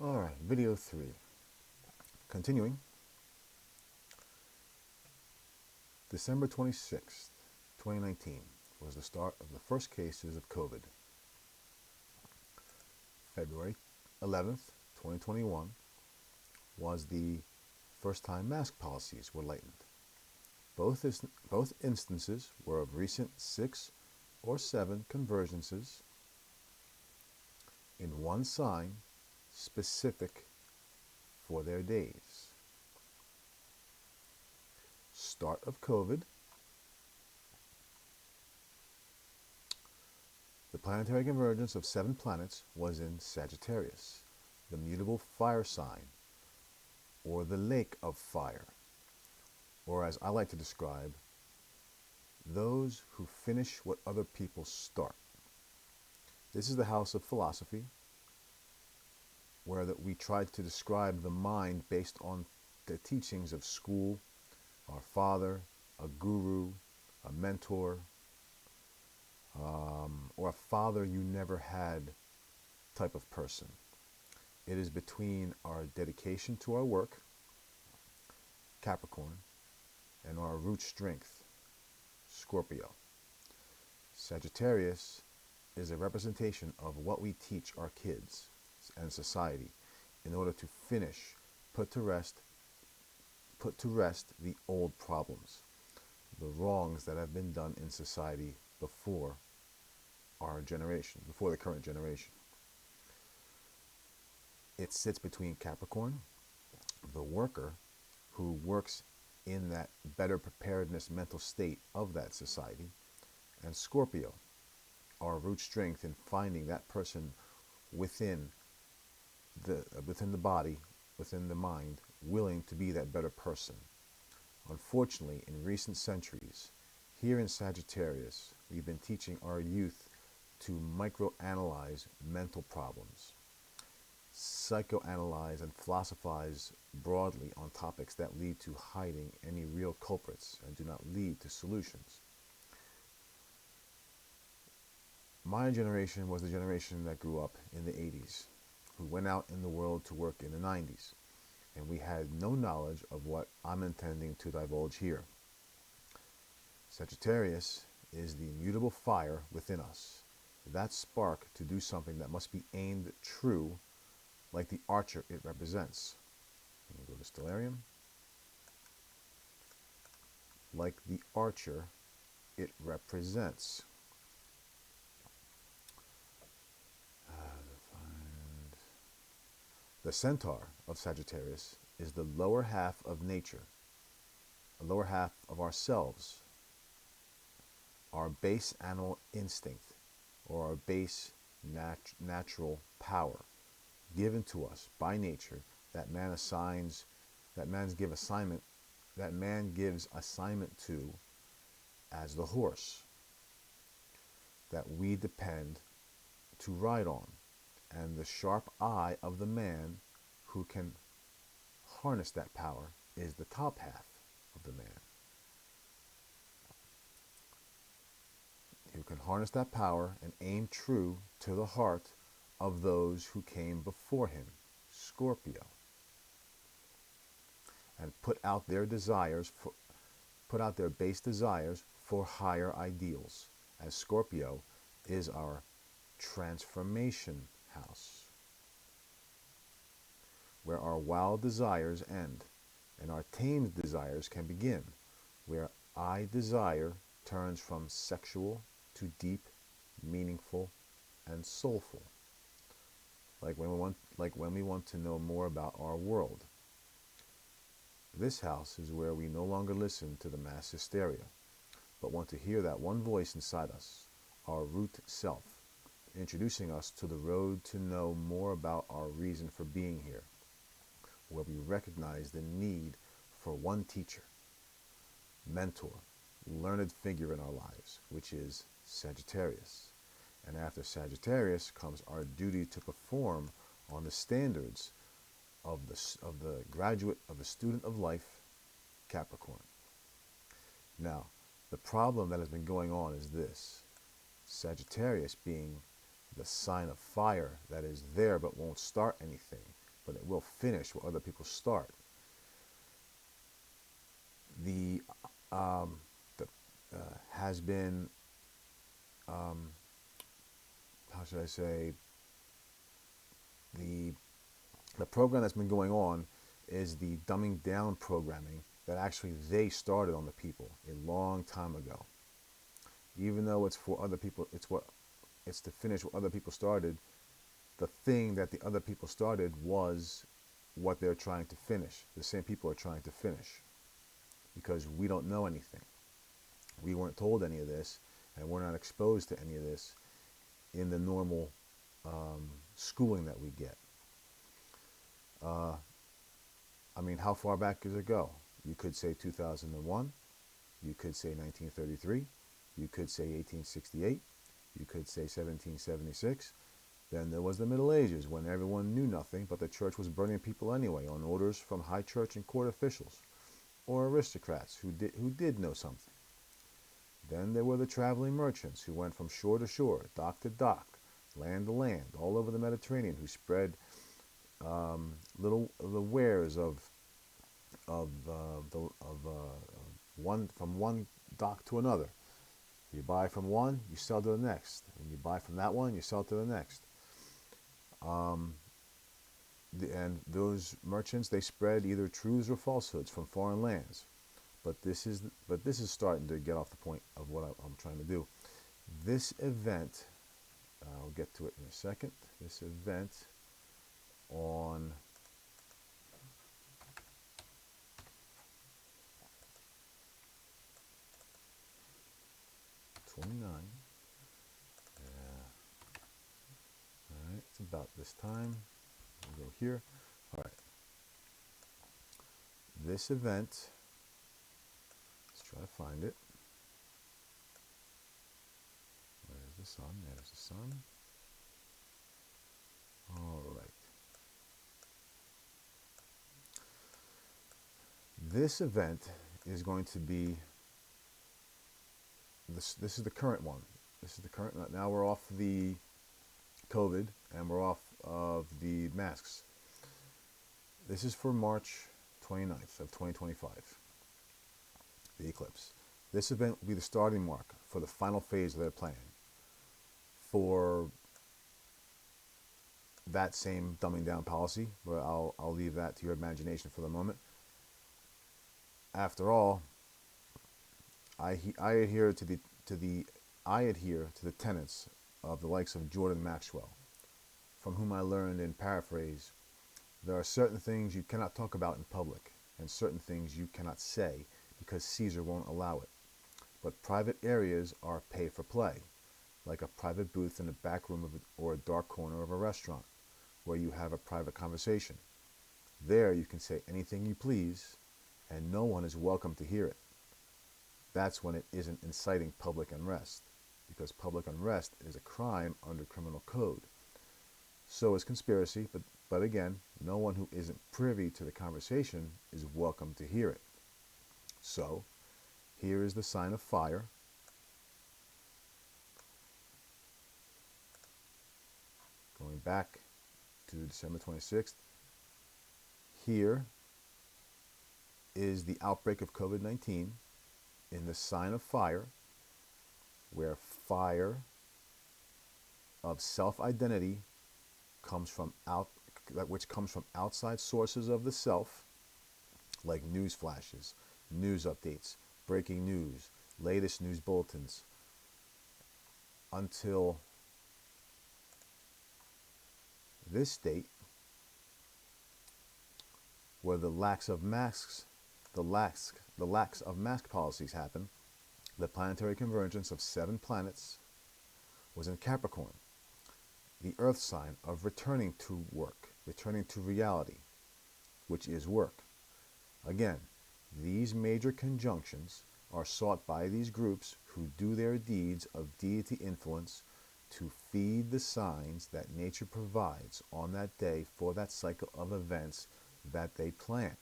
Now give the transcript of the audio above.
All right, video 3. Continuing, December 26th, 2019 was the start of the first cases of COVID. February 11th, 2021 was the first time mask policies were lightened. Both instances were of recent 6 or 7 convergences in one sign specific for their days. Start of COVID. The planetary convergence of 7 planets was in Sagittarius, the mutable fire sign, or the lake of fire, or as I like to describe, those who finish what other people start. This is the house of philosophy, where we tried to describe the mind based on the teachings of school, our father, a guru, a mentor, or a father you never had type of person. It is between our dedication to our work, Capricorn, and our root strength, Scorpio. Sagittarius is a representation of what we teach our kids and society in order to finish, put to rest the old problems, the wrongs that have been done in society before our generation, before the current generation. It sits between Capricorn, the worker who works in that better preparedness mental state of that society, and Scorpio, our root strength in finding that person within the body, within the mind, willing to be that better person. Unfortunately, in recent centuries, here in Sagittarius, we've been teaching our youth to microanalyze mental problems, psychoanalyze and philosophize broadly on topics that lead to hiding any real culprits and do not lead to solutions. My generation was the generation that grew up in the 80s, who went out in the world to work in the 90s, and we had no knowledge of what I'm intending to divulge here. Sagittarius is the mutable fire within us, that spark to do something that must be aimed true, like the archer it represents. Let me go to Stellarium. Like the archer it represents. The centaur of Sagittarius is the lower half of nature, the lower half of ourselves, our base animal instinct, or our base natural power given to us by nature that man gives assignment to as the horse that we depend to ride on, and the sharp eye of the man who can harness that power is the top half of the man, who can harness that power and aim true to the heart of those who came before him, Scorpio, and put out their base desires for higher ideals, as Scorpio is our transformation house, where our wild desires end and our tamed desires can begin, where I desire turns from sexual to deep, meaningful, and soulful. Like when we want to know more about our world. This house is where we no longer listen to the mass hysteria, but want to hear that one voice inside us, our root self, introducing us to the road to know more about our reason for being here, where we recognize the need for one teacher, mentor, learned figure in our lives, which is Sagittarius. And after Sagittarius comes our duty to perform on the standards of the graduate, of the student of life, Capricorn. Now, the problem that has been going on is this: Sagittarius being the sign of fire that is there but won't start anything, but it will finish where other people start. The, the has been, how should I say, the the program that's been going on is the dumbing down programming that actually they started on the people a long time ago. Even though it's for other people, it's to finish what other people started. The thing that the other people started was what they're trying to finish. The same people are trying to finish because we don't know anything. We weren't told any of this, and we're not exposed to any of this in the normal schooling that we get. I mean, how far back does it go? You could say 2001. You could say 1933. You could say 1868. You could say 1776. Then there was the Middle Ages, when everyone knew nothing, but the church was burning people anyway on orders from high church and court officials, or aristocrats who did know something. Then there were the traveling merchants who went from shore to shore, dock to dock, land to land, all over the Mediterranean, who spread the wares of one from one dock to another. You buy from one, you sell to the next, and you buy from that one, you sell to the next. And those merchants, they spread either truths or falsehoods from foreign lands. But this is starting to get off the point of what I'm trying to do. This event, I'll get to it in a second. This event on '29. All right, it's about this time. We'll go here. All right. This event, let's try to find it. Where's the sun? There's the sun. All right. This event is going to be, this is the current one. This is the current, now we're off the COVID and we're off of the masks. This is for March 29th of 2025, the eclipse. This event will be the starting mark for the final phase of their plan for that same dumbing down policy, but I'll leave that to your imagination for the moment. After all, I adhere to the tenets of the likes of Jordan Maxwell, from whom I learned in paraphrase, there are certain things you cannot talk about in public, and certain things you cannot say because Caesar won't allow it. But private areas are pay for play, like a private booth in the back room or a dark corner of a restaurant, where you have a private conversation. There you can say anything you please, and no one is welcome to hear it. That's when it isn't inciting public unrest, because public unrest is a crime under criminal code. So is conspiracy, but again, no one who isn't privy to the conversation is welcome to hear it. So, here is the sign of fire. Going back to December 26th, here is the outbreak of COVID-19 in the sign of fire, where fire of self-identity which comes from outside sources of the self, like news flashes, news updates, breaking news, latest news bulletins, until this date, where the lacks of mask policies happen. The planetary convergence of 7 planets was in Capricorn, the earth sign of returning to work, returning to reality, which is work. Again, these major conjunctions are sought by these groups who do their deeds of deity influence to feed the signs that nature provides on that day for that cycle of events that they plan.